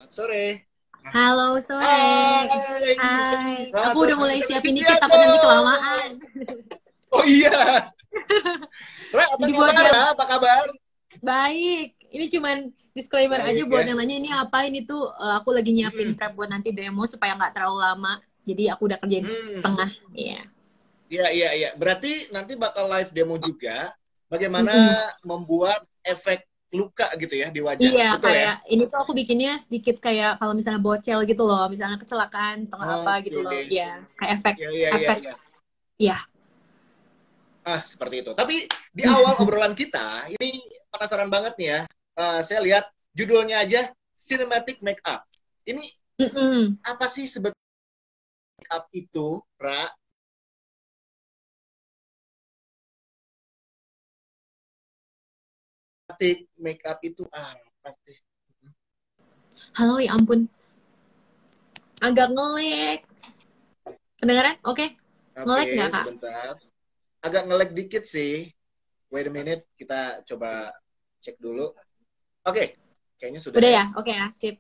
Selamat sore. Halo, sore. Hai. Hai. Selamat Aku sore udah mulai Kak siapin dikit, takut nanti Widianto. kelamaan. Oh iya. Re, apa Jadi buat kabar? yang Apa kabar? baik, ini cuman disclaimer aja Baik buat ya. yang nanya ini apa ini tuh aku lagi nyiapin Hmm. prep buat nanti demo supaya nggak terlalu lama. Jadi aku udah kerjain Hmm. setengah. Iya. Iya, iya, iya. Berarti nanti bakal live demo juga bagaimana Mm-mm. membuat efek luka gitu ya di wajah. Iya, Betul ya? kayak ini tuh aku bikinnya sedikit kayak kalau misalnya bocel gitu loh, misalnya kecelakaan atau nggak apa gitu loh. Oke. Iya, kayak efek Iya, iya, iya, efek. iya. Iya. Seperti itu. Tapi di awal obrolan kita, ini penasaran banget nih ya. Saya lihat judulnya aja Cinematic Makeup. Ini Mm-mm. apa sih sebetulnya makeup itu, Ra? Cinematic Makeup itu pasti. Halo, ya ampun. Agak ngelag. Kedengaran? Oke. Oke, Ngelag nggak, Kak? sebentar. Agak nge-lag dikit sih. Wait a minute, kita coba cek dulu. Oke, kayaknya sudah Udah ya. ya? Oke ya, sip.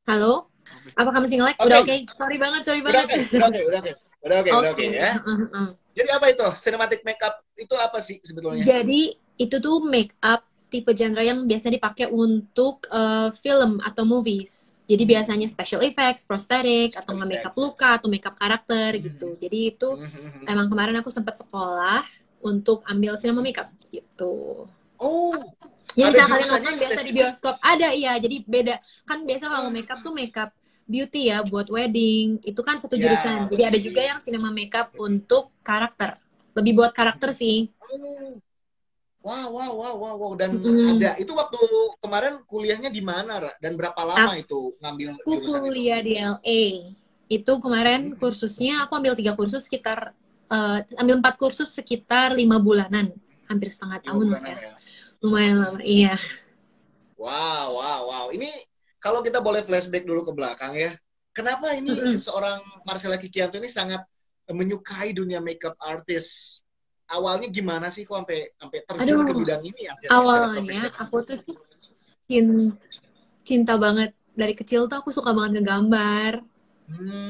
Halo? Apakah masih nge-lag? Udah Oke, oke? Sorry banget, sorry udah banget. oke, udah oke, udah oke. Udah oke Oke. ya. Heeh, heeh. Jadi apa itu? Cinematic makeup itu apa sih sebetulnya? Jadi, itu tuh make up tipe genre yang biasanya dipakai untuk film atau movies. Jadi biasanya special effects, prosthetic, atau Special nggak makeup effect. luka, atau makeup karakter gitu. Mhm. Jadi itu Mhm. emang kemarin aku sempat sekolah untuk ambil cinema makeup gitu. Oh, Jadi ada misalnya kalian jurusannya nonton yang biasa di spesifik? bioskop, ada iya. Jadi beda. Kan biasa kalau makeup Ah, tuh makeup beauty ya buat wedding. Itu kan satu jurusan. ya, Jadi ada juga wedding. yang cinema makeup untuk karakter. Lebih buat karakter sih. Oh, wow, wow, wow, wow, wow. Dan Mm-mm. ada itu waktu kemarin kuliahnya di mana, Ra? Dan berapa lama itu ngambil Aku jurusan itu? kuliah di LA. Itu kemarin Mhm. kursusnya aku ambil 3 kursus sekitar ambil 4 kursus sekitar 5 bulanan, hampir setengah Lima tahun lah bulanan ya. ya. Lumayan lama, iya. Wow, wow, wow. Ini kalau kita boleh flashback dulu ke belakang ya. Kenapa ini Mm-mm. seorang Marcella Kikianto ini sangat menyukai dunia makeup artist? Awalnya gimana sih kok sampai sampai terjun ke Aduh, bidang ini akhirnya secara awalnya profesional? aku tuh cinta banget dari kecil tuh aku suka banget ngegambar.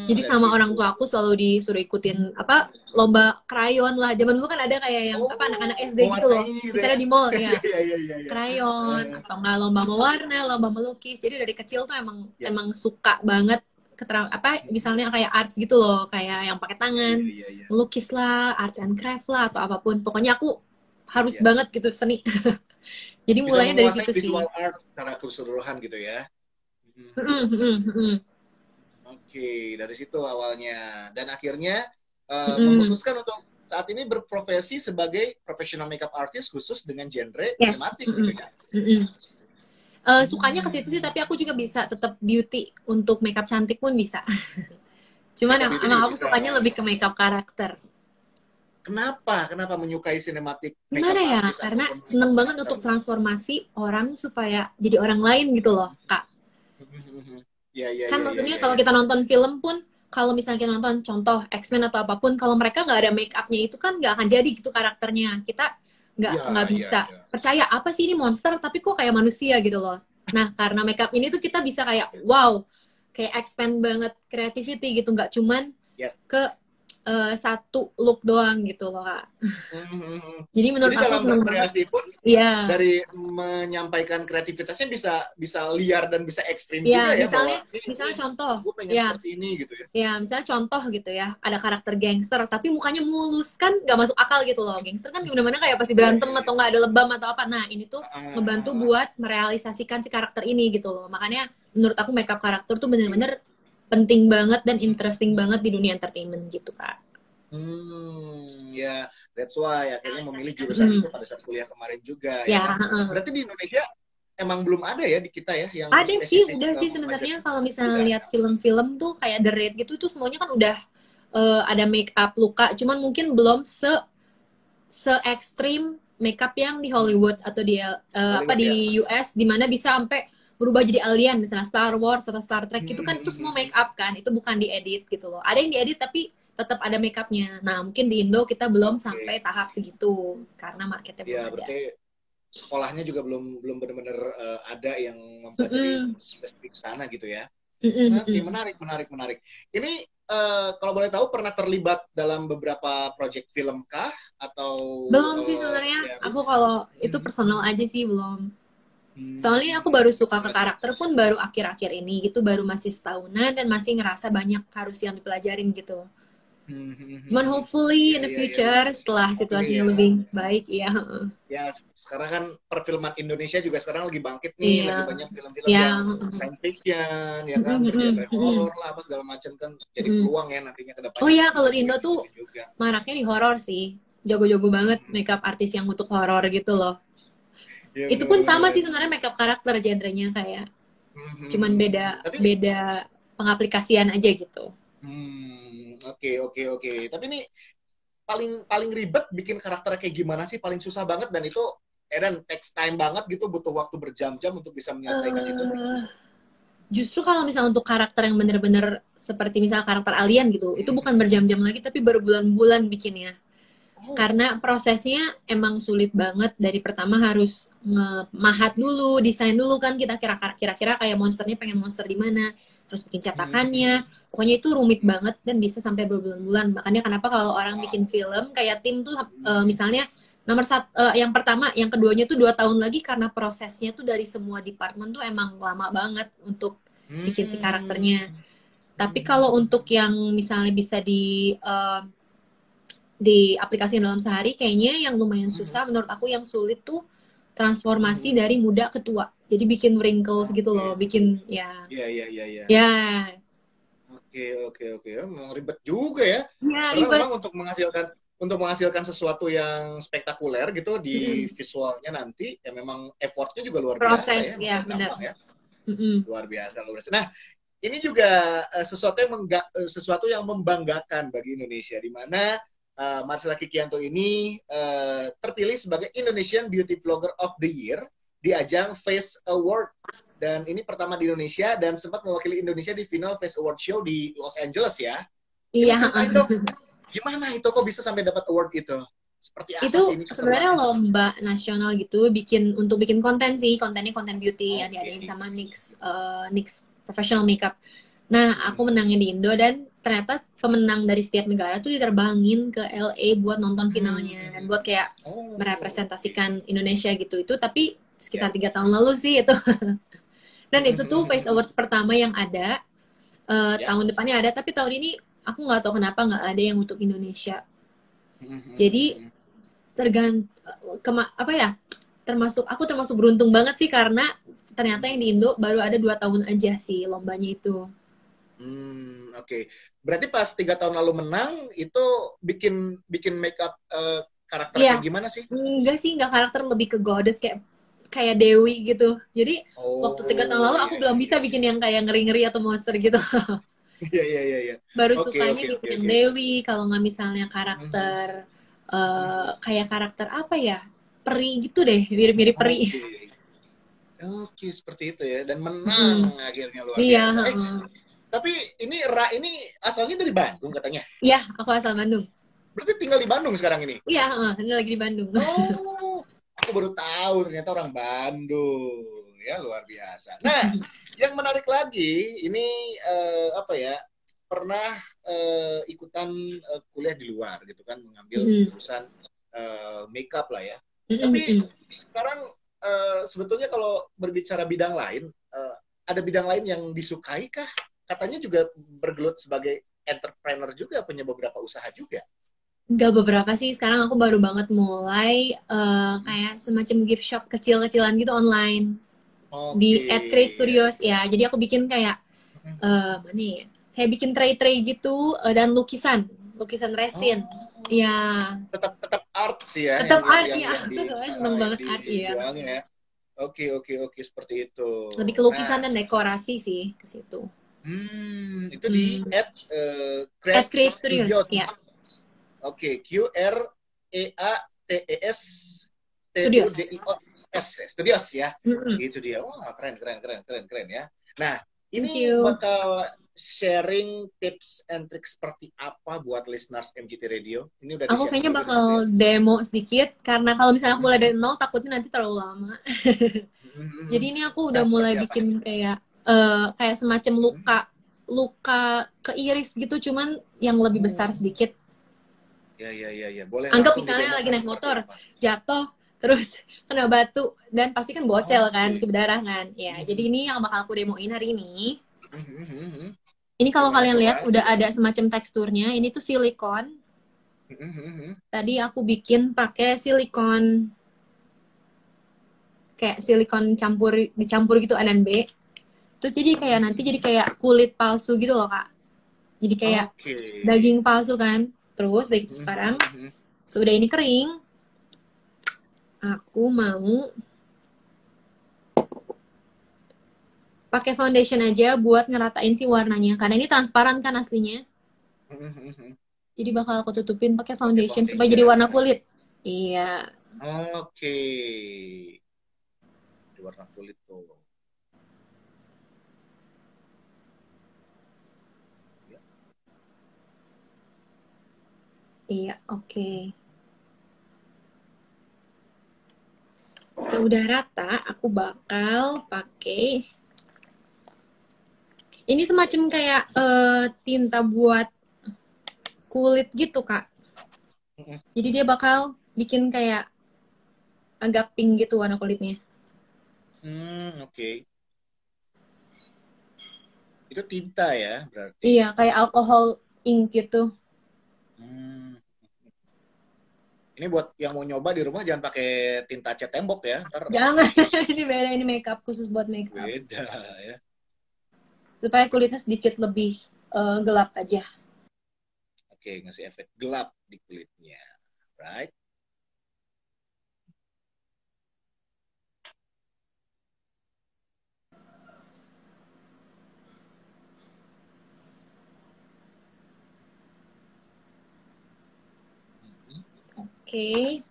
Jadi Dari sama orang situ. tua aku selalu disuruh ikutin apa lomba krayon lah. Zaman dulu kan ada kayak yang apa anak-anak Oh, SD gitu loh. mewarnai gitu ya. Misalnya di mall Iya, ya, iya, iya, iya, iya. krayon Eh, atau enggak lomba mewarna, lomba melukis. Jadi dari kecil tuh emang ya. emang suka banget apa misalnya kayak arts gitu loh, kayak yang pakai Iya, tangan, iya, iya, iya. melukis lah, arts and craft lah atau apapun. Pokoknya aku harus Iya. banget gitu seni. Jadi Bisa mulainya dari menguasai situ sih. visual art secara keseluruhan gitu ya. Mhm. Oke, dari situ awalnya. Dan akhirnya memutuskan untuk saat ini berprofesi sebagai professional makeup artist khusus dengan genre Yes. sinematik gitu ya. Sukanya ke situ sih, Hmm. tapi aku juga bisa tetap beauty untuk makeup cantik pun bisa. Cuman Makeup beauty emang juga aku bisa. sukanya lebih ke makeup karakter. Kenapa? Kenapa menyukai sinematik Gimana makeup ya? artist Karena ataupun makeup seneng banget karakter? untuk transformasi orang supaya jadi orang lain gitu loh, Kak. Ya, ya, Kan ya, ya, maksudnya ya, kalau ya. kita nonton film pun, kalau misalnya kita nonton contoh X-Men atau apapun, kalau mereka nggak ada make upnya itu kan nggak akan jadi gitu karakternya. Kita nggak Ya, ya, bisa ya. percaya apa sih ini monster tapi kok kayak manusia gitu loh. Nah, karena make up ini tuh kita bisa kayak wow, kayak expand banget creativity gitu, nggak cuman Yes. ke satu look doang gitu loh, Kak. Mhm. Jadi Jadi menurut aku dalam seneng banget. berkreasi pun Iya. dari menyampaikan kreativitasnya bisa bisa liar dan bisa ekstrim Ya, juga ya misalnya bahwa ini misalnya contoh, gue pengen ya, seperti ini gitu ya. ya misalnya contoh gitu ya, ada karakter gangster tapi mukanya mulus kan nggak masuk akal gitu loh. Gangster kan gimana-mana kayak pasti Iya, berantem iya, atau iya. nggak ada lebam atau apa. Nah, ini tuh ngebantu Ah, buat merealisasikan si karakter ini gitu loh. Makanya menurut aku makeup karakter tuh oke. bener-bener penting banget dan interesting banget di dunia entertainment gitu, Kak. Ya, that's why akhirnya memilih jurusan Hmm. itu pada saat kuliah kemarin juga ya Ya, kan. Berarti di Indonesia emang belum ada ya di kita ya yang ada sih, spesifik udah sih sebenarnya mempelajari. kalau misalnya Udah lihat ada. film-film tuh kayak The Raid gitu tuh semuanya kan udah ada make up luka, cuman mungkin belum se se-ekstrim makeup yang di Hollywood atau di apa Hollywood ya. di US, di mana bisa sampai berubah jadi alien, misalnya Star Wars atau Star Trek, itu kan itu semua make up kan, itu bukan diedit gitu loh. Ada yang diedit tapi tetap ada make upnya. Nah, mungkin di Indo kita belum Oke. sampai tahap segitu karena marketnya belum Ya, ada. berarti sekolahnya juga belum belum benar-benar ada yang mempelajari Mm-mm. spesifik sana gitu ya. Mm-mm, Oke, mm-mm. menarik, menarik, menarik. Ini kalau boleh tahu pernah terlibat dalam beberapa project film kah atau Belum sih sebenarnya. ya Aku kalau itu hmm, personal aja sih belum. Soalnya aku hmm, baru suka ke berarti karakter pun baru akhir-akhir ini gitu, baru masih setahunan dan masih ngerasa banyak harus yang dipelajarin gitu. Cuman hopefully ya in the ya ya future setelah hopefully situasinya ya. lebih baik, ya. Ya, sekarang kan perfilman Indonesia juga sekarang lagi bangkit nih, Iya. lagi banyak film-film Ya. yang science fiction, ya kan, Mm-mm, bergenre mm-mm, horor lah, apa segala macam kan, jadi mm-mm. peluang ya nantinya ke Oh depannya ya, bisa kalau di Indo tuh dibikin juga. maraknya di horor sih. Jago-jago banget Hmm, makeup artis yang untuk horor gitu loh. iya Itu pun sama benar-benar. sih sebenarnya makeup karakter genrenya kayak cuman beda Tapi, beda pengaplikasian aja gitu. oke oke oke. Tapi ini paling paling ribet bikin karakter kayak gimana sih? Paling susah banget dan itu dan takes time banget gitu, butuh waktu berjam-jam untuk bisa menyelesaikan itu. eh Justru kalau misalnya untuk karakter yang bener-bener seperti misalnya karakter alien gitu, itu bukan berjam-jam lagi tapi berbulan-bulan bikinnya. Oh, Karena prosesnya emang sulit banget. Dari pertama harus ngemahat dulu, desain dulu kan kita kira-kira kayak monsternya pengen monster di mana, terus bikin cetakannya. Pokoknya itu rumit banget dan bisa sampai berbulan-bulan. Makanya kenapa kalau orang bikin film kayak tim tuh misalnya nomor satu, yang pertama, yang keduanya tuh 2 tahun lagi karena prosesnya tuh dari semua departemen tuh emang lama banget untuk bikin si karakternya. Tapi kalau untuk yang misalnya bisa di aplikasi dalam sehari, kayaknya yang lumayan susah menurut aku, yang sulit tuh transformasi dari muda ke tua. Jadi bikin wrinkles gitu Oke, loh, bikin ya iya iya iya iya. ya Oke, oke, oke. Memang ribet juga ya. ya Karena ribet. memang untuk menghasilkan sesuatu yang spektakuler gitu di Mm-mm. visualnya nanti, ya memang effortnya juga luar biasa Proses ya. Emang ya gak benar. gampang ya. Mm-mm. Luar biasa, luar biasa. Nah, ini juga sesuatu yang membanggakan bagi Indonesia, di mana Marcella Kikianto ini terpilih sebagai Indonesian Beauty Vlogger of the Year di ajang Face Award, dan ini pertama di Indonesia dan sempat mewakili Indonesia di final Face Award Show di Los Angeles ya. Coba Iya. ceritain dong, gimana itu kok bisa sampai dapat award itu? Seperti Itu apa sih ini sebenarnya keseruannya? lomba nasional gitu, bikin konten sih, kontennya konten beauty yang Oke. diadain sama NYX Professional Makeup. Nah, aku menangnya di Indo dan ternyata pemenang dari setiap negara tuh diterbangin ke LA buat nonton finalnya dan buat kayak Oh, oke. merepresentasikan Indonesia gitu. Itu tapi Ya. sekitar 3 tahun lalu sih itu. Dan itu tuh Face Awards pertama yang ada. Ya. Tahun depannya ada, tapi tahun ini aku nggak tahu kenapa nggak ada yang untuk Indonesia. Jadi tergant apa ya, aku termasuk beruntung banget sih karena ternyata yang di Indo baru ada 2 tahun aja sih lombanya itu. Oke. Berarti pas 3 tahun lalu menang itu bikin bikin makeup karakter Iya, kayak gimana sih? enggak sih, enggak karakter, lebih ke goddess kayak kayak Dewi gitu. Jadi waktu 3 tahun Oh, lalu iya aku belum iya bisa iya iya. bikin yang kayak ngeri-ngeri atau monster gitu. Iya iya iya iya. Baru Oke sukanya oke oke bikin yang oke. Dewi, kalau nggak misalnya Mhm, karakter mhm. kayak karakter apa ya? Peri gitu deh, mirip-mirip peri. Oke. Oke, seperti itu ya. Dan menang Mm-mm. akhirnya, luar Iya, biasa. heeh. Tapi ini ini asalnya dari Bandung katanya. Iya, aku asal Bandung. Berarti tinggal di Bandung sekarang ini. Iya, heeh, ini lagi di Bandung. Oh, aku baru tahu ternyata orang Bandung. Ya, luar biasa. Nah, yang menarik lagi, ini apa ya, pernah ikutan kuliah di luar gitu kan, mengambil Mm-mm. jurusan makeup lah ya. Mm-mm, Tapi mm-mm. sekarang sebetulnya kalau berbicara bidang lain, ada bidang lain yang disukai kah? Katanya juga bergelut sebagai entrepreneur juga, punya beberapa usaha juga. Nggak beberapa sih, sekarang aku baru banget mulai kayak semacam gift shop kecil-kecilan gitu online di Oke, Create ya, Studios ya. ya. Jadi aku bikin kayak mana ya? Kayak bikin tray-tray gitu dan lukisan resin. Oh, Ya, tetap tetap art sih ya, tetap art ya. yang Aku soalnya seneng yang banget art ya. dijualnya ya. Oke oke oke, seperti itu. Lebih ke Nah, lukisan dan dekorasi sih ke situ. itu di Hmm. Create Create Studios Studios. ya. Oke, QREA TES Studios. TUDIOS Studios ya. Mm-mm. Itu dia. Wah, keren ya. Nah, Thank ini you. bakal sharing tips and trik seperti apa buat listeners MGT Radio. Ini udah Aku disiapin kayaknya juga di situ ya. bakal demo sedikit karena kalau misalnya aku mulai dari nol takutnya nanti terlalu lama. Jadi ini aku Nah, udah mulai seperti apa? bikin kayak semacam luka luka ke iris gitu, cuman yang lebih besar Oh, sedikit. ya. Boleh Anggap langsung misalnya lagi didemokan naik seperti motor, apa? jatuh, terus kena batu, dan pasti kan bocel kan, Oke. bisa berdarah kan. Ya, jadi ini yang bakal aku demoin hari ini. Mhm. Ini kalau Gimana kalian lihat coba? udah ada semacam teksturnya. Ini tuh silikon. Tadi aku bikin pakai silikon, kayak silikon dicampur gitu A dan B. Terus jadi kayak nanti jadi kayak kulit palsu gitu loh, Kak. Jadi kayak Oke. daging palsu kan. Terus dari itu sekarang sudah ini kering, aku mau pakai foundation aja buat ngeratain si warnanya. Karena ini transparan kan aslinya. Jadi bakal aku tutupin pakai Pakai foundation supaya jadi foundation. warna kulit. Iya. Oke. Di warna kulit tuh. Ya. Iya, oke. Sudah rata, aku bakal pakai ini semacam kayak tinta buat kulit gitu, Kak. Jadi dia bakal bikin kayak agak pink gitu warna kulitnya. Oke. Itu tinta ya, berarti. Iya, kayak alkohol ink gitu. Hmm. Ini buat yang mau nyoba di rumah jangan pakai tinta cat tembok ya, ntar Jangan, mampus. ini beda, ini makeup khusus buat makeup. Beda ya. Supaya kulitnya sedikit lebih gelap aja. Oke, ngasih efek gelap di kulitnya. Right? Oke.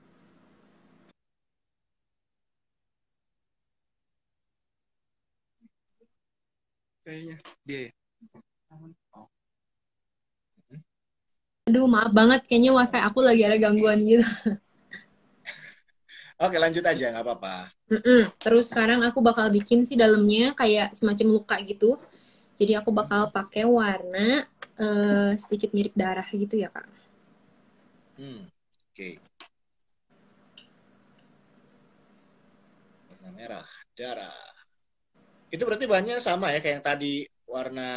Kayaknya dia. Oh. Aduh, maaf banget. Kayaknya wifi aku lagi ada gangguan gitu. Oke, lanjut aja, nggak apa-apa. Terus sekarang aku bakal bikin sih dalamnya kayak semacam luka gitu. Jadi aku bakal pakai warna sedikit mirip darah gitu ya, Kak. Oke. Warna merah, darah. Itu berarti bahannya sama ya kayak yang tadi warna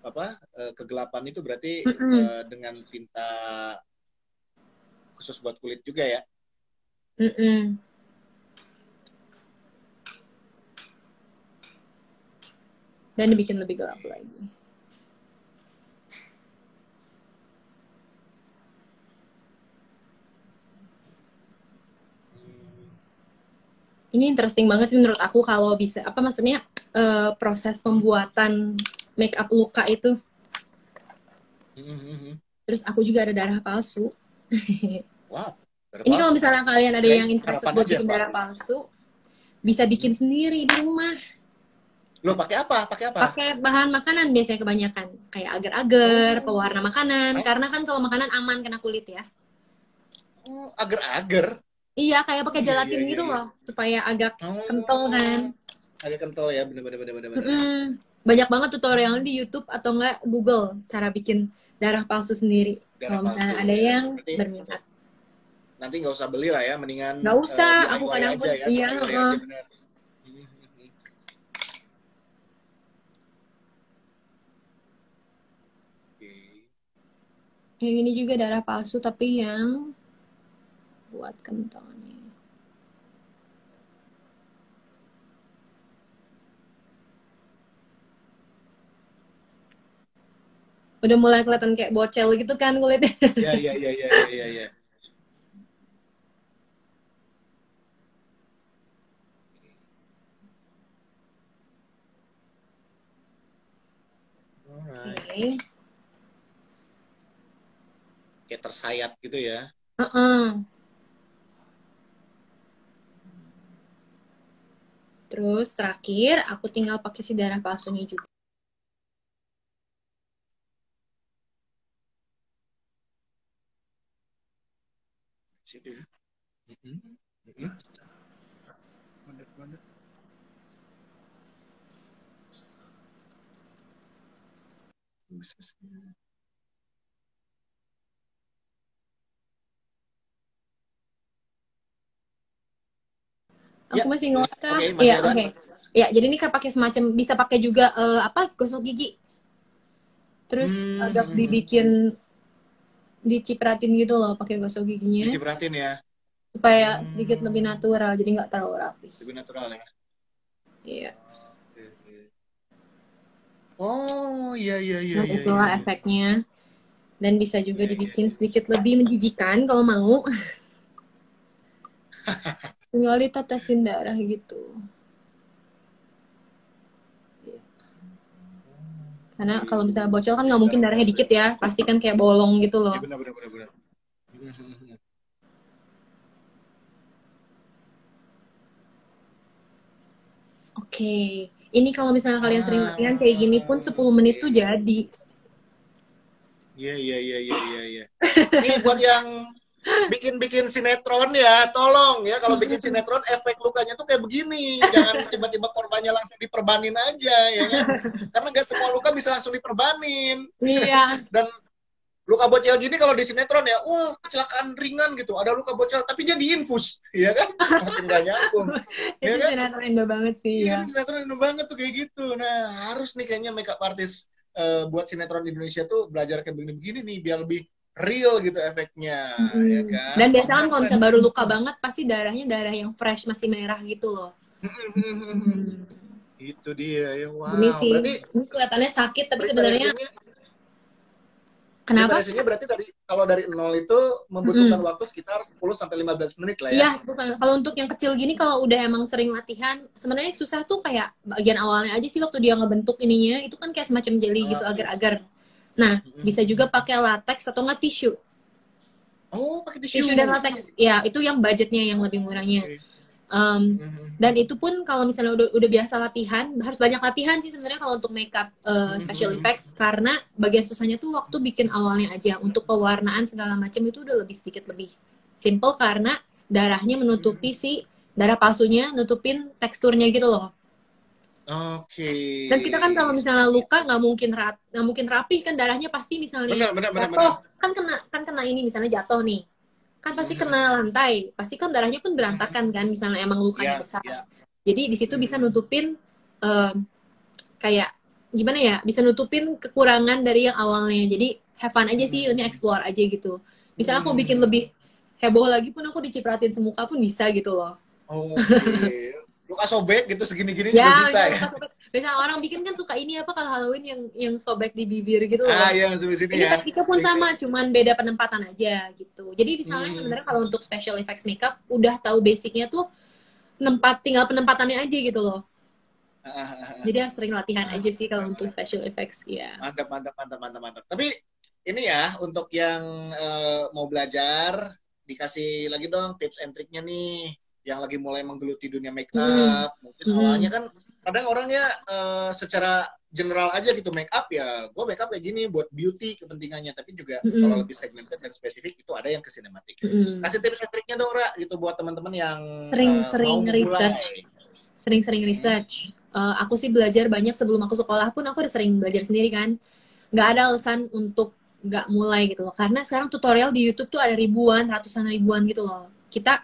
apa kegelapan itu berarti Mm-mm. dengan tinta khusus buat kulit juga ya. Mm-mm. Dan dibikin lebih gelap lagi. Ini interesting banget sih menurut aku kalau bisa apa maksudnya proses pembuatan make up luka itu. Terus aku juga ada darah palsu. Wow, darah Ini kalau palsu. misalnya kalian ada Kirain yang interested harapan buat aja bikin Pak. darah palsu, bisa bikin sendiri di rumah. Lo pakai apa? Pakai apa? Pakai bahan makanan biasanya kebanyakan. Kayak agar-agar, Oh, pewarna makanan. oh, Karena kan kalau makanan aman kena kulit ya. oh, agar-agar. Iya, kayak Oh pakai iya iya gelatin iya gitu iya. loh. Supaya agak kental kan. Oh, agak kental ya, bener. Banyak banget tutorialnya di YouTube atau enggak Google. Cara bikin darah palsu sendiri. Darah Kalau misalnya palsu ada ya. yang Berarti berminat. nanti nggak usah beli lah ya, mendingan Nggak usah, aku DIY kadang aja pun, ya, iya. DIY aja benar. Oke. Yang ini juga darah palsu, tapi yang buat kentalnya. Udah mulai kelihatan kayak bocel gitu kan kulitnya. Ya. Alright. Oke. Kayak tersayat gitu ya. Uh-uh. Terus terakhir aku tinggal pakai si darah palsunya juga. Situ. Mm-mm. Aku Ya, masih yes. ngelakar. Oke, Iya, masih ada. oke. Ya, jadi ini kayak pakai semacam bisa pakai juga apa gosok gigi. Terus agak Hmm. dibikin dicipratin gitu loh pakai gosok giginya Dicipratin ya. supaya sedikit lebih Hmm. natural, jadi nggak terlalu rapi. Lebih natural ya. Iya. Oke. Oh, iya iya iya Nah, iya iya itulah iya. efeknya. Dan bisa juga Iya iya. dibikin sedikit lebih menjijikan kalau mau. Tinggal ditetesin darah gitu. Karena Oke. kalau misalnya bocil kan nggak Bisa. mungkin darahnya dikit ya, pasti kan kayak bolong gitu loh. Iya benar benar benar benar. Oke. Ini kalau misalnya kalian sering Ah, latihan kayak gini pun 10 menit oke. tuh jadi. Iya iya iya iya iya iya. Nih buat yang bikin-bikin sinetron ya, tolong ya kalau bikin sinetron efek lukanya tuh kayak begini, jangan tiba-tiba korbannya langsung diperbanin aja ya kan, karena nggak semua luka bisa langsung diperbanin. Iya, Dan luka bocel gini kalau di sinetron ya, wah kecelakaan ringan gitu, ada luka bocel tapi dia diinfus, ya kan, makin gak nyambung, ya itu kan? sinetron Indo banget sih Iya ya. di sinetron Indo banget tuh kayak gitu. Nah harus nih kayaknya makeup artist buat sinetron di Indonesia tuh belajar kayak begini-begini nih biar lebih real gitu efeknya, ya kan? Dan Wah biasanya kan keren kalau keren. misalnya baru luka banget pasti darahnya darah yang fresh masih merah gitu loh. Hmm. Itu dia ya. Ini Wow. sih, Berarti ini kelihatannya sakit tapi sebenarnya preparationnya kenapa? preparationnya berarti dari kalau dari nol itu membutuhkan Mm-mm. waktu sekitar 10 sampai 15 menit lah ya. Iya, kalau untuk yang kecil gini kalau udah emang sering latihan, sebenarnya susah tuh kayak bagian awalnya aja sih waktu dia ngebentuk ininya, itu kan kayak semacam jelly gitu Oke. agar-agar. Nah, bisa juga pakai latex atau nggak tisu. Oh, pakai Tisu dan tisu. latex, ya itu yang budgetnya yang lebih murahnya. Oke. Dan itu pun kalau misalnya udah biasa latihan, harus banyak latihan sih sebenarnya kalau untuk makeup special effects karena bagian susahnya tuh waktu bikin awalnya aja. Untuk pewarnaan segala macam itu udah lebih sedikit lebih simple karena darahnya menutupi si darah palsunya, nutupin teksturnya gitu loh. Oke. Dan kita kan kalau misalnya Seperti luka itu. nggak mungkin rapih kan darahnya pasti misalnya Benar, benar, benar, jatuh benar. kan kena ini misalnya jatuh nih kan pasti kena lantai, pasti kan darahnya pun berantakan kan, misalnya emang lukanya Ya, besar. ya. Jadi di situ bisa nutupin um, kayak gimana ya, bisa nutupin kekurangan dari yang awalnya. Jadi have fun aja sih, ini explore aja gitu. Misalnya aku bikin lebih heboh lagi pun aku dicipratin semuka pun bisa gitu loh. Oke. Luka sobek gitu segini-gini juga Ya, bisa misalnya ya. luka sobek. Misalnya orang bikin kan suka ini apa kalau Halloween yang sobek di bibir gitu Ah, loh. ya, sampai sini Ini ya. tekniknya pun Oke. sama, cuman beda penempatan aja gitu. Jadi misalnya sebenarnya kalau untuk special effects makeup udah tahu basicnya tuh tinggal penempatannya aja gitu loh. Jadi harus sering latihan Ah, aja sih kalau keren, untuk keren. special effects ya. Mantap, mantap, mantap, mantap, mantap. Tapi ini ya, untuk yang mau belajar, dikasih lagi dong tips and triknya nih. Yang lagi mulai menggeluti dunia make Mm-mm. up. Mungkin awalnya Mm-mm. kan, kadang orangnya secara general aja gitu make up ya. Gue make up kayak gini buat beauty kepentingannya. Tapi juga kalau Mm-mm. lebih segmented dan spesifik itu ada yang ke sinematik. Mm-mm. Kasih tips and triknya dong, Ra, gitu buat teman-teman yang mau Sering-sering research, memulai. sering-sering Hmm. research. Aku sih belajar banyak sebelum aku sekolah pun aku udah sering belajar sendiri kan. Nggak ada alasan untuk nggak mulai gitu loh. Karena sekarang tutorial di YouTube tuh ada ribuan, ratusan ribuan gitu loh. Kita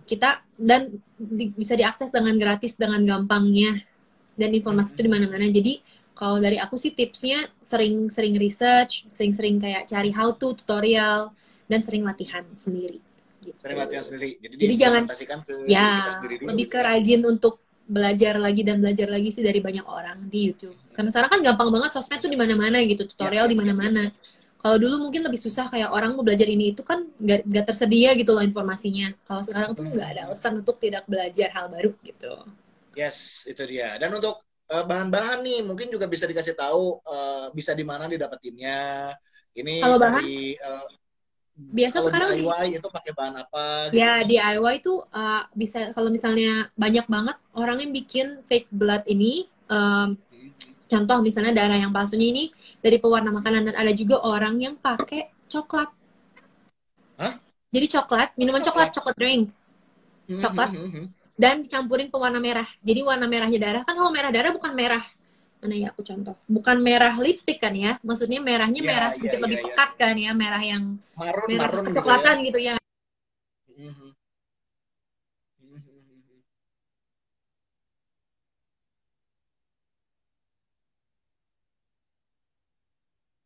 kita dan bisa diakses dengan gratis dengan gampangnya dan informasi itu di mana-mana. Jadi kalau dari aku sih tipsnya sering-sering research, sering-sering kayak cari how to tutorial dan sering latihan sendiri Sering gitu. latihan sendiri. Jadi Jadi jangan diimplementasikan ke diri kita ya sendiri dulu lebih gitu ke ya. rajin untuk belajar lagi dan belajar lagi sih dari banyak orang di YouTube. Karena sekarang kan gampang banget sosmed tuh di mana-mana gitu, Ya, tutorial ya, di ya, ya. mana-mana. Kalau dulu mungkin lebih susah kayak orang mau belajar ini itu kan nggak tersedia gitu loh informasinya. Kalau sekarang tuh nggak ada alasan untuk tidak belajar hal baru gitu. Yes, itu dia. Dan untuk bahan-bahan nih, mungkin juga bisa dikasih tahu bisa di mana didapetinnya. Ini Kalau bahan, dari biasa Kalau sekarang DIY itu pakai bahan apa gitu? ya DIY itu bisa kalau misalnya banyak banget orang yang bikin fake blood ini. Contoh misalnya darah yang palsunya ini dari pewarna makanan, dan ada juga orang yang pakai coklat. Hah? Jadi coklat, Pakai minuman coklat, coklat? coklat drink, coklat dan dicampurin pewarna merah. Jadi warna merahnya darah kan, kalau merah darah bukan merah, mana ya aku contoh, bukan merah lipstick kan ya, maksudnya merahnya Ya, merah ya, sedikit ya, lebih ya. pekat kan ya, merah yang merah Marun-marun gitu ya. kecoklatan gitu ya.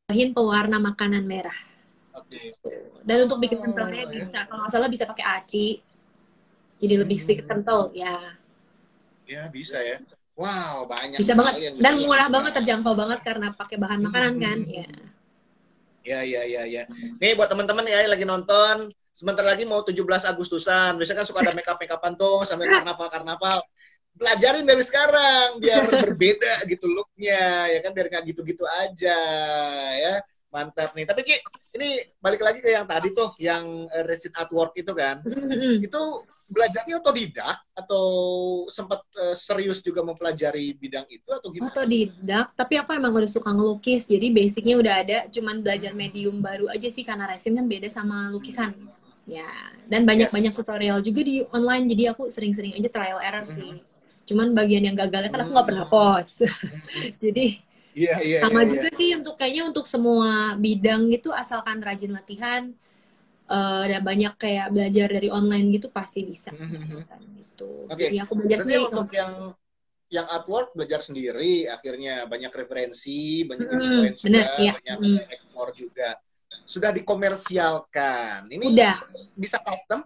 Bahin pewarna makanan merah. Oke. Dan untuk bikin kentalnya Oh, ya. bisa, kalau nggak salah bisa pakai aci, jadi lebih sedikit kental ya. Ya, bisa ya. Wow, banyak Bisa banget sekali yang bisa dan murah banget, dilakukan. terjangkau banget karena pakai bahan makanan kan ya. Ya, ya, ya, ya. Nih buat teman-teman ya yang lagi nonton, sebentar lagi mau 17 Agustusan. Biasanya kan suka ada make-up-make-upan tuh sambil karnaval-karnaval. Pelajarin dari sekarang biar berbeda gitu looknya, ya kan, biar nggak gitu-gitu aja ya. Mantap nih. Tapi Ci, ini balik lagi ke yang tadi tuh, yang resin artwork itu kan. Itu belajarnya otodidak atau sempat serius juga mempelajari bidang itu atau gimana? Otodidak, tapi aku emang udah suka ngelukis, jadi basicnya udah ada, cuman belajar medium baru aja sih, karena resin kan beda sama lukisan. Ya, dan Yes. banyak-banyak tutorial juga di online, jadi aku sering-sering aja trial error sih. Cuman bagian yang gagalnya kan aku nggak pernah post. Jadi Iya, iya, iya, sama iya. juga sih untuk kayaknya untuk semua bidang gitu, asalkan rajin latihan, dan banyak kayak belajar dari online gitu pasti bisa. Gitu. Oke, Jadi aku belajar berarti sendiri kalau untuk yang artwork belajar sendiri, akhirnya banyak referensi, banyak influence bener juga, ya. banyak ekspor juga. Sudah dikomersialkan. Ini Udah bisa custom,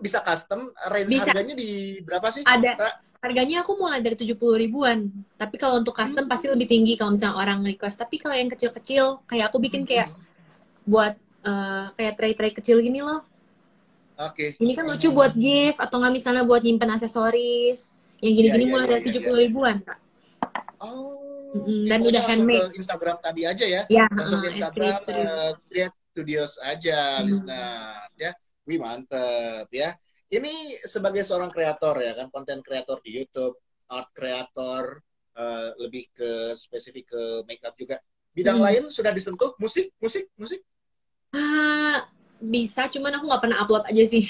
range bisa. harganya di berapa sih, Ada Ra? harganya aku mulai dari 70 ribuan. Tapi kalau untuk custom pasti lebih tinggi kalau misalnya orang request. Tapi kalau yang kecil-kecil, kayak aku bikin kayak buat kayak tray-tray kecil gini loh. Oke. Ini kan lucu buat gift atau nggak misalnya buat nyimpen aksesoris. Yang Iya, gini-gini iya, mulai iya, dari iya, tujuh iya. puluh ribuan, Kak. Oh, oke. Dan udah Pokoknya langsung ke handmade. Instagram tadi aja ya. Ya, Langsung ke F3 Instagram Studios. Create Studios aja, listener ya. Wih, mantep ya. Ini sebagai seorang kreator ya kan, konten kreator di YouTube, art kreator, lebih ke spesifik ke makeup juga. Bidang Hmm. lain sudah disentuh? Musik, musik, musik? Bisa, cuman aku nggak pernah upload aja sih.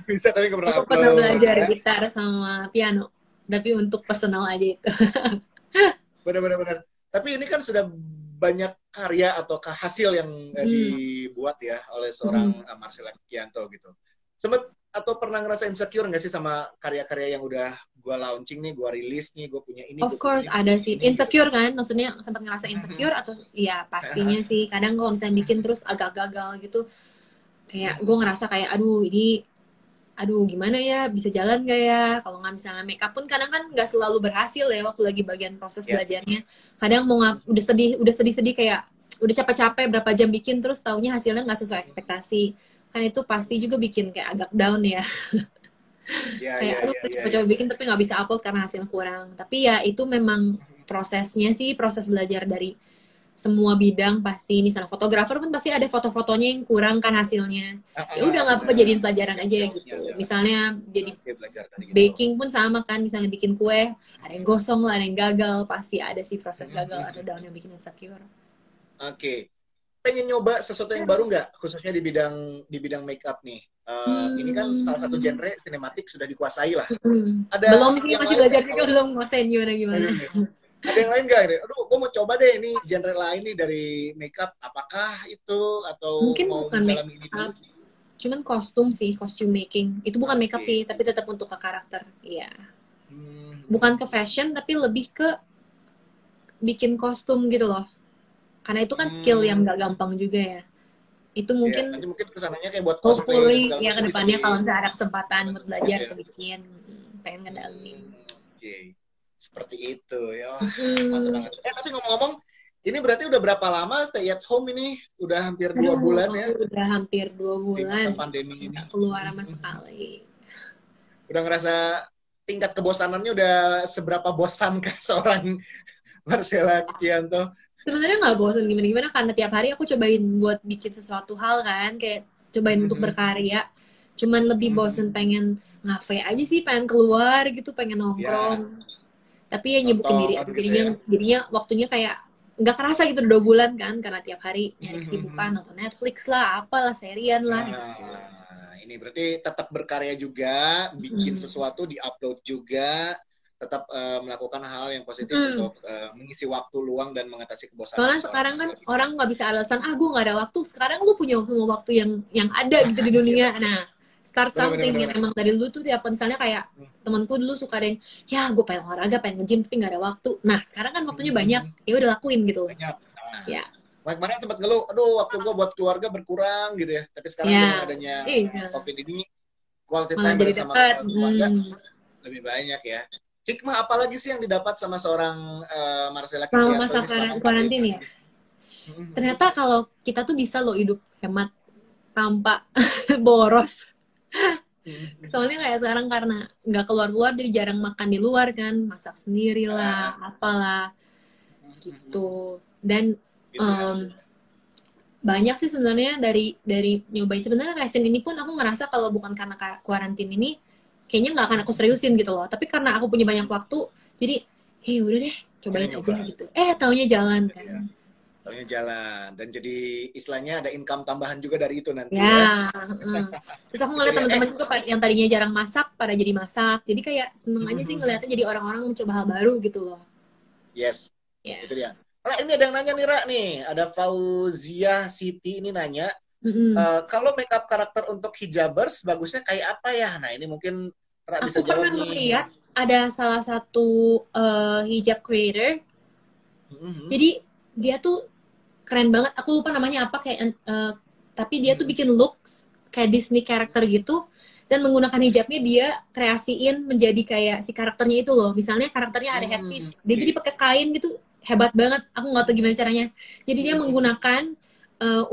Bisa tapi nggak pernah Aku pernah upload belajar ya. gitar sama piano, tapi untuk personal aja itu. Benar-benar. Tapi ini kan sudah banyak karya atau hasil yang dibuat ya oleh seorang Marcella Kianto gitu. Sempet atau pernah ngerasa insecure nggak sih sama karya-karya yang udah gue launching nih, gue rilis nih, gue punya ini, Of gue punya course ini, gue ada punya sih. ini gitu. Insecure kan? Maksudnya sempat ngerasa insecure atau ya pastinya sih. Kadang kalau misalnya bikin terus agak gagal gitu, kayak gue ngerasa kayak aduh gimana ya, bisa jalan gak ya? Kalau nggak misalnya makeup pun kadang kan nggak selalu berhasil ya waktu lagi bagian proses Yes. belajarnya. Kadang mau udah sedih kayak udah capek-capek berapa jam bikin terus taunya hasilnya nggak sesuai ekspektasi. Kan itu pasti juga bikin kayak agak down ya. Ya, Kayak ya, aduh ya, udah ya, coba-coba ya. bikin tapi nggak bisa upload karena hasil kurang. Tapi ya itu memang prosesnya sih, proses belajar dari semua bidang pasti. Misalnya fotografer pun pasti ada foto-fotonya yang kurang kan hasilnya. Ya udah nggak apa-apa, Benar. jadiin pelajaran Yang aja jauhnya gitu. adalah Misalnya jadi oke, belajar dari itu. baking pun sama kan, misalnya bikin kue ada yang gosong lah, ada yang gagal, pasti ada sih proses gagal atau down yang bikin insecure. Oke. Pengen nyoba sesuatu yang baru nggak, khususnya di bidang makeup nih? Ini kan salah satu Hmm, genre sinematik sudah dikuasai lah. belum Ada sih, yang masih lain belajar nggak juga, kalau belum nguasain gimana gimana. ada yang lain nggak? Aduh, gue mau coba deh ini genre lain nih dari makeup. Apakah itu atau Mungkin mau bukan make mendalami ini dulu? up, cuman kostum sih, costume making itu bukan makeup Oke. sih, tapi tetap untuk ke karakter. Iya, bukan ke Hmm. fashion tapi lebih ke bikin kostum gitu loh, karena itu kan skill yang Hmm. gak gampang juga ya. Itu Ya, mungkin nanti mungkin kesananya kayak buat cosplay dan hopefully segala ya macam bisa kedepannya kalau misalnya ada kesempatan dicoba buat tersebut belajar ya. aku bikin. Pengen ngedalamin. Oke. Seperti itu ya. Wah, mantap Hmm. banget. Tapi ngomong-ngomong, ini berarti udah berapa lama stay at home ini? Udah hampir 2 bulan Aduh, ya udah hampir 2 bulan di masa pandemi ini. nggak keluar sama sekali. Udah ngerasa tingkat kebosanannya udah seberapa bosankah seorang Marcella Kianto? Sebenarnya nggak bosan gimana-gimana karena tiap hari aku cobain buat bikin sesuatu hal kan, kayak cobain untuk berkarya. Cuman lebih bosen pengen ngafe aja sih, pengen keluar gitu, pengen Ya, nongkrong. Tapi ya nyibukin diri nonton aja, gitu ya. jadinya waktunya kayak nggak kerasa gitu 2 bulan kan, karena tiap hari nyari kesibukan, nonton Netflix lah, apalah, serian lah gitu. Nah, ini berarti tetap berkarya juga, bikin sesuatu, di-upload juga, tetap melakukan hal yang positif Hmm. untuk mengisi waktu luang dan mengatasi kebosanan Soalnya seorang sekarang kan Marcella orang Kikianto. nggak bisa alasan, gue nggak ada waktu. Sekarang lu punya semua waktu yang ada gitu di Iya, dunia. Nah, start benar benar something benar yang benar. emang dari lu tuh tiap misalnya kayak temanku dulu suka ada yang, ya gue pengen olahraga, pengen nge-gym tapi nggak ada waktu. Nah, sekarang kan waktunya banyak, ya udah lakuin gitu. Banyak. Nah, Ya, kemarin sempat ngeluh, aduh waktu gue buat keluarga berkurang gitu ya. Tapi sekarang dengan ya, adanya iya. COVID ini, quality Malah time jadi bareng sama dekat. keluarga lebih banyak ya. Hikmah apa lagi sih yang didapat sama seorang Marcella Selama Kikianto masa ini selama 4 tahun karantin ya, ini? ternyata kalau kita tuh bisa loh hidup hemat tanpa boros. Soalnya kayak sekarang karena nggak keluar-keluar jadi jarang makan di luar kan, masak sendiri lah, apalah gitu. Dan Gitu ya. em, banyak sih sebenarnya dari nyobain, sebenarnya resin ini pun aku ngerasa kalau bukan karena kuarantin ini kayaknya nggak akan aku seriusin gitu loh. Tapi karena aku punya banyak waktu, jadi hei udah deh Akhirnya cobain aja nyoba. gitu. Taunya jalan Jadi kan. ya, taunya jalan dan jadi istilahnya ada income tambahan juga dari itu nanti ya. Ya, terus aku Itu ngeliat dia. teman-teman juga yang tadinya jarang masak pada jadi masak. Jadi kayak seneng aja sih ngeliatnya jadi orang-orang mencoba hal baru gitu loh. Yes, Ya. itu dia. Nah, ini ada yang nanya nih, Ra, nih. Ada Fauzia Siti ini nanya, Mm-mm. kalau makeup karakter untuk hijabers bagusnya kayak apa ya? Nah, ini mungkin Ra bisa Aku pernah jawab nih. ngeliat ada salah satu hijab creator. Mhm, Jadi dia tuh keren banget. Aku lupa namanya apa kayak tapi dia tuh mhm, bikin looks kayak Disney karakter gitu dan menggunakan hijabnya dia kreasiin menjadi kayak si karakternya itu loh. Misalnya karakternya ada headpiece, dia oke. jadi pakai kain gitu, hebat banget. Aku nggak tahu gimana caranya. Jadi dia menggunakan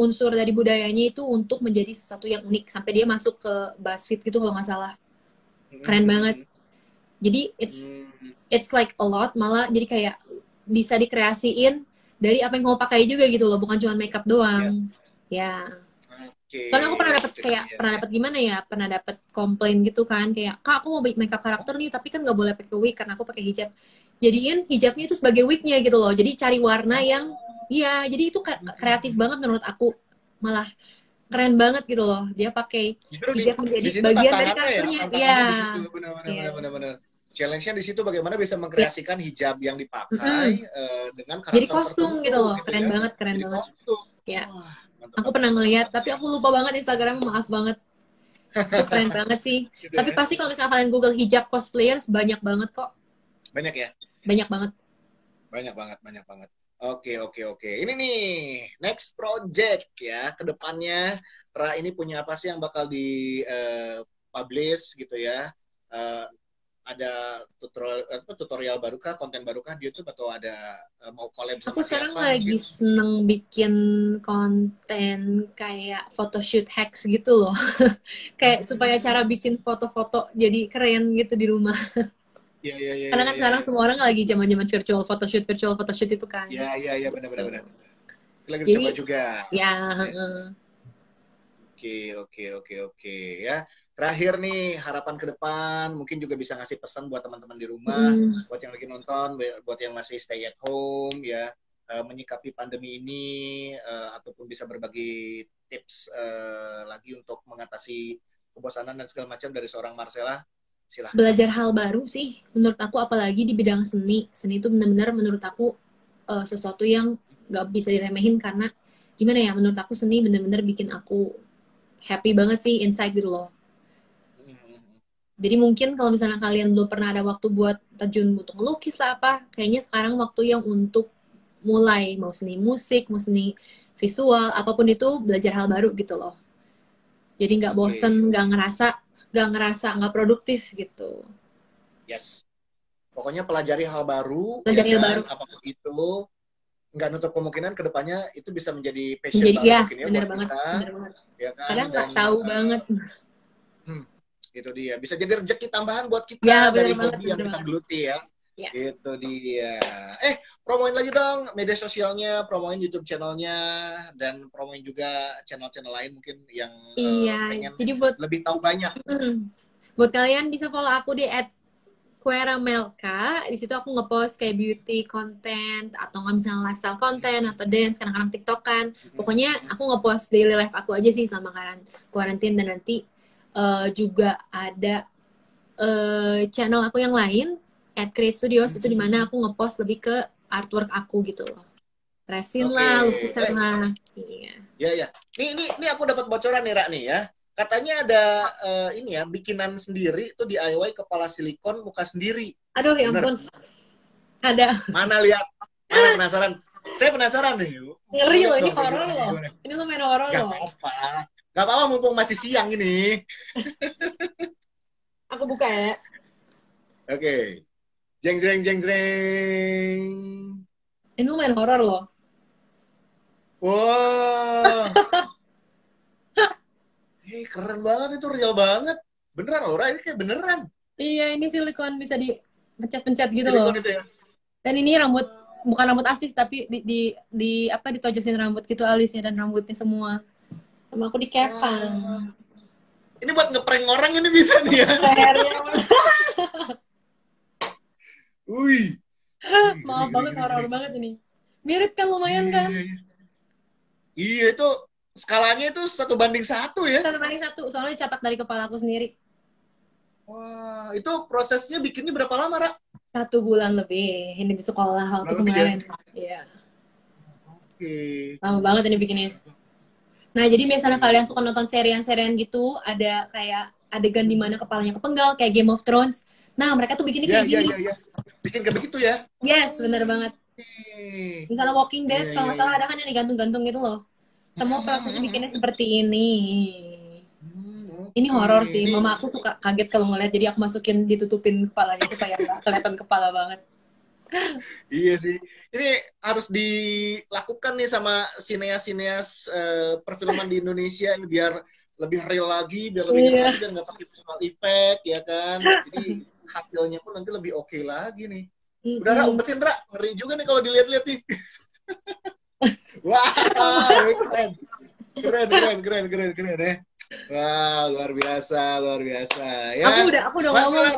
unsur dari budayanya itu untuk menjadi sesuatu yang unik sampai dia masuk ke BuzzFeed gitu kalau nggak salah. Keren banget. Jadi it's like a lot, malah jadi kayak bisa dikreasiin dari apa yang kamu pakai juga gitu loh, bukan cuma makeup Yes, doang. Ya. oke. Soalnya aku pernah dapat Itu kayak dia. pernah dapat gimana ya? Pernah dapat komplain gitu kan kayak, "Kak, aku mau bikin makeup karakter nih, tapi kan nggak boleh pakai wig karena aku pakai hijab." Jadiin hijabnya itu sebagai wignya gitu loh. Jadi cari warna yang Oh, iya, jadi itu kreatif banget menurut aku. Malah keren banget gitu loh. Dia pakai justru hijab di menjadi situ bagian dari tantangannya ya, karakternya. Iya. tantangannya di situ benar-benar Iya. benar-benar. Challenge-nya di situ bagaimana bisa Iya. mengkreasikan hijab yang dipakai Mm-mm. dengan Jadi karakter kostum gitu tertentu loh. gitu Keren ya. banget, keren Jadi banget. kostum. Ya. Wah, mantap Aku mantap pernah mantap ngeliat, mantap tapi ya. aku lupa banget Instagramnya, maaf banget. Itu keren banget sih. Gitu Tapi ya. pasti kalau misalnya kalian Google hijab cosplayers, banyak banget kok. Banyak ya? Banyak banget. Banyak banget, banyak banget. Oke, oke, oke. Ini nih, next project ya. Kedepannya, Ra ini punya apa sih yang bakal di publish gitu ya? Eh, ada tutorial baru kah, konten baru kah di YouTube atau ada mau collab Aku sama sekarang siapa lagi mungkin? seneng bikin konten kayak photoshoot hacks gitu loh. Kayak supaya cara bikin foto-foto jadi keren gitu di rumah. Iya, iya, iya, Karena iya, kan iya, sekarang iya. semua orang lagi zaman-zaman virtual photoshoot itu kan. Iya, iya, iya, benar, Gitu. benar, benar. Lagi Jadi dicoba juga. ya, Ya. Oke, oke, oke, oke ya. Terakhir nih, harapan ke depan, mungkin juga bisa ngasih pesan buat teman-teman di rumah, mm, buat yang lagi nonton, buat yang masih stay at home, ya, menyikapi pandemi ini, ataupun bisa berbagi tips lagi untuk mengatasi kebosanan dan segala macam dari seorang Marcella, silahkan. belajar hal baru sih menurut aku, apalagi di bidang seni. Seni itu benar-benar menurut aku sesuatu yang nggak bisa diremehin, karena gimana ya, menurut aku seni benar-benar bikin aku happy banget sih inside gitu loh. Jadi mungkin kalau misalnya kalian belum pernah ada waktu buat terjun untuk melukis lah apa, kayaknya sekarang waktu yang untuk mulai, mau seni musik, mau seni visual, apapun itu, belajar hal baru gitu loh. Jadi nggak bosen, Oke, oke. nggak ngerasa nggak produktif gitu. Yes. Pokoknya pelajari hal baru, ya Belajar hal kan, baru. apapun itu, nggak nutup kemungkinan ke depannya itu bisa menjadi passion Menjadi baru ya, mungkin ya bener buat banget, kita, bener banget. ya kan, Kadang nggak dan tahu banget. hmm, itu dia bisa jadi rezeki tambahan buat Ya, kita bener dari banget, hobi yang bener kita banget. geluti ya. Ya. Itu dia. Promoin lagi dong media sosialnya, promoin YouTube channelnya, dan promoin juga channel-channel lain mungkin yang Iya, pengen jadi buat lebih tahu banyak. buat kalian bisa follow aku di @queramelka. Di situ aku ngepost kayak beauty content atau nggak misalnya lifestyle content atau dance, kadang-kadang TikTokan. Pokoknya aku ngepost daily life aku aja sih sama karantin, dan nanti juga ada channel aku yang lain @create studios, itu dimana aku ngepost lebih ke artwork aku gitu loh. Resin Oke. lah, lukisan lah. Iya. Ya, ya. Ini aku dapat bocoran nih, Ra, nih ya. Katanya ada ini ya, bikinan sendiri itu DIY kepala silikon muka sendiri. Aduh, ya Bener. ampun. Ada. Mana lihat? Mana penasaran? Saya penasaran nih. Ngeri loh, ini Dong, horor loh. Ini lo main horor Gak loh. apa-apa. Gak apa-apa mumpung masih siang ini. Aku buka ya. Oke. Jeng jeng jeng jeng. Ini lo main horor loh. Wow. Keren banget itu, real banget. Beneran, Aura, ini kayak beneran. Iya, ini silikon bisa dipencet-pencet gitu Silikon loh. itu ya. Dan ini rambut, bukan rambut asli, tapi apa ditojosin rambut gitu alisnya dan rambutnya semua. Sama aku dikepang. Ini buat ngeprank orang ini bisa nih ya. Lehernya. Wih. Maaf banget, horor banget ini. Mirip kan, lumayan kan? Iya, itu skalanya itu 1:1 ya. 1:1, soalnya dicatat dari kepala aku sendiri. Wah, itu prosesnya bikinnya berapa lama, Ra? 1 bulan lebih. Ini di sekolah waktu kemarin. Iya. Oke. Lama banget ini bikinnya. Nah, jadi misalnya kalian suka nonton serian-serian gitu, ada kayak adegan di mana kepalanya kepenggal, kayak Game of Thrones. Nah, mereka tuh bikinnya kayak gini. Iya. Bikin kayak begitu ya? Yes, bener banget. Misalnya Walking Dead, kalau nggak salah ada kan yang digantung-gantung gitu loh. Semua prosesnya bikinnya seperti ini. Ini horor sih. Mama aku suka kaget kalau ngeliat, jadi aku masukin, ditutupin kepalanya supaya nggak kelihatan kepala banget. Iya sih. Ini harus dilakukan nih sama sineas-sineas perfilman di Indonesia biar lebih real lagi, biar lebih real lagi, biar nggak pakai visual effect, ya kan? Jadi hasilnya pun nanti lebih oke lagi nih. Udah, Ra, umpetin, Ra. Ngeri juga nih kalau dilihat-lihat nih. Wah, keren ya. Wah, luar biasa ya. Aku udah ngomong.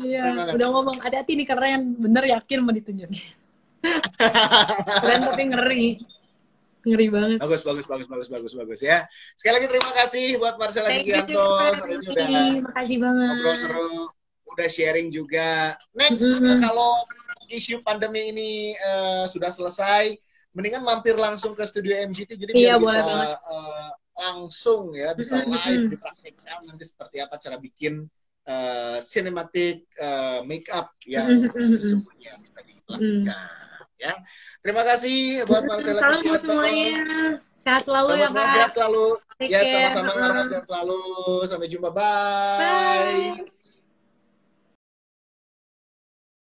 Iya, udah ngomong. Hati-hati nih, keren, bener, yakin mau ditunjukin. Keren tapi ngeri banget. Bagus ya. Sekali lagi terima kasih buat Marcella Gigianto. Makasih banget. Ngobrol seru, udah sharing juga. Next, kalau isu pandemi ini sudah selesai, mendingan mampir langsung ke studio MGT, jadi biar bisa langsung ya, bisa live dipraktikkan nanti seperti apa cara bikin cinematic makeup yang sesungguhnya bisa dilakukan. Ya, terima kasih buat Marcella. Salam buat semuanya. Sehat selalu ya, Kak. Sehat selalu. Ya, sama-sama. Sehat selalu. Sampai jumpa. Bye.